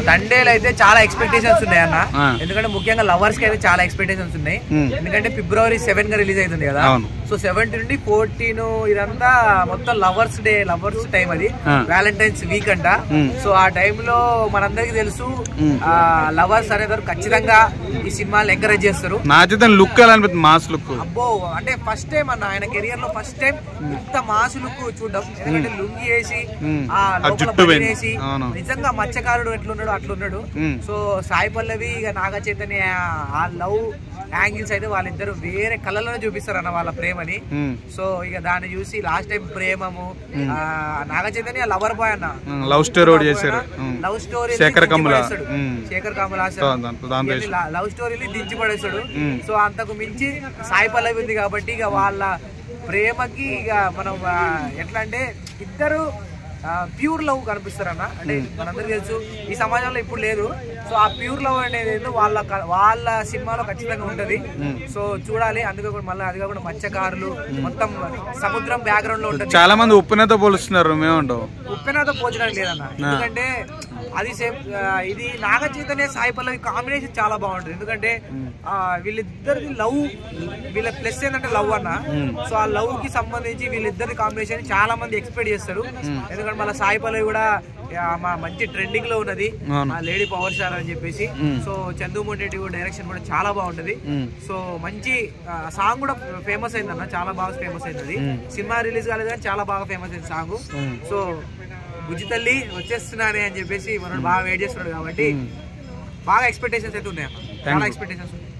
సండేలో అయితే చాలా ఎక్స్పెక్టేషన్స్ ఉన్నాయి అన్న. ఎందుకంటే ముఖ్యంగా లవర్స్ కి అయితే చాలా ఎక్స్పెక్టేషన్స్ ఉన్నాయి. ఎందుకంటే February 7 గా రిలీజ్ అవుతుంది కదా. సో 17 నుండి 14 ఇదంతా మొత్తం లవర్స్ డే, లవర్స్ టైం, అది వ్యాలంటైన్స్ వీక్ అంట. సో ఆ టైంలో మనందరికి తెలుసు లవర్స్ అనేది ఖచ్చితంగా ఈ సినిమాలు ఎంకరేజ్ చేస్తారు. లుక్ మాస్ లుక్ అబ్బో, అంటే ఫస్ట్ టైం అన్న ఆయన కెరియర్ లో ఫస్ట్ టైం ఇంత మాస్ లుక్ చూడడం. ఎందుకంటే లుంగి వేసి ఆ లోపల వేసి నిజంగా మత్స్యకారుడు ఎట్లున్నాడు అట్లున్నాడు. సో సాయి పల్లవి ఇక నాగ చైతన్య ఆ లవ్ యాంగిల్స్ అయితే వాళ్ళిద్దరు వేరే కళ్ళలోనే చూపిస్తారు అన్న వాళ్ళ ప్రేమని. సో ఇక దాన్ని చూసి లాస్ట్ టైం ప్రేమము నాగ చైతన్య లవర్ బాయ్ అన్న, లవ్ స్టోరీ చేశారు. Love story Sekhar Kammula love స్టోరీని దించి పడేస్తాడు. సో అంతకు మించి సాయి పల్లవి ఉంది కాబట్టి ఇక వాళ్ళ ప్రేమకి ఇక మనం ఎట్లా అంటే ఇద్దరు ప్యూర్ లవ్ కనిపిస్తారన్న. అంటే మనందరికీ తెలుసు ఈ సమాజంలో ఇప్పుడు లేదు. సో ఆ ప్యూర్ లవ్ అనేది వాళ్ళ సినిమాలో ఖచ్చితంగా ఉంటది. సో చూడాలి. అందుకే మళ్ళీ అది కాకుండా మత్స్యకారులు మొత్తం సముద్రం బ్యాక్గ్రౌండ్ లో ఉంటుంది. చాలా మంది ఉప్పెనతో పోలుస్తున్నారు, మేముంటాం ఉప్పెనతో పోల్చడానికి లేదన్న. ఎందుకంటే అది సేమ్ ఇది నాగ చైతన్య సాయి పల్లవి కాంబినేషన్ చాలా బాగుంటుంది. ఎందుకంటే వీళ్ళిద్దరిది లవ్, వీళ్ళ ప్లస్ ఏంటంటే లవ్ అన్న. సో ఆ లవ్ కి సంబంధించి వీళ్ళిద్దరి కాంబినేషన్ చాలా మంది ఎక్స్పెక్ట్ చేస్తారు. ఎందుకంటే మళ్ళీ సాయి పల్లవి కూడా మంచి ట్రెండింగ్ లో ఉన్నది, లేడీ పవర్ స్టార్ అని చెప్పేసి. సో చందుమోహన్ రెడ్డి డైరెక్షన్ కూడా చాలా బాగుంటది. సో మంచి సాంగ్ కూడా ఫేమస్ అయిందన్న, చాలా బాగా ఫేమస్ అయింది. అది సినిమా రిలీజ్ కాలేదు కానీ చాలా బాగా ఫేమస్ అయింది సాంగ్. సో బుజ్జి తల్లి వచ్చేస్తున్నానే అని చెప్పేసి మనం బాగా వెయిట్ చేస్తున్నాడు కాబట్టి బాగా ఎక్స్పెక్టేషన్స్ అయితే ఉన్నాయి. చాలా ఎక్స్పెక్టేషన్స్ ఉన్నాయి.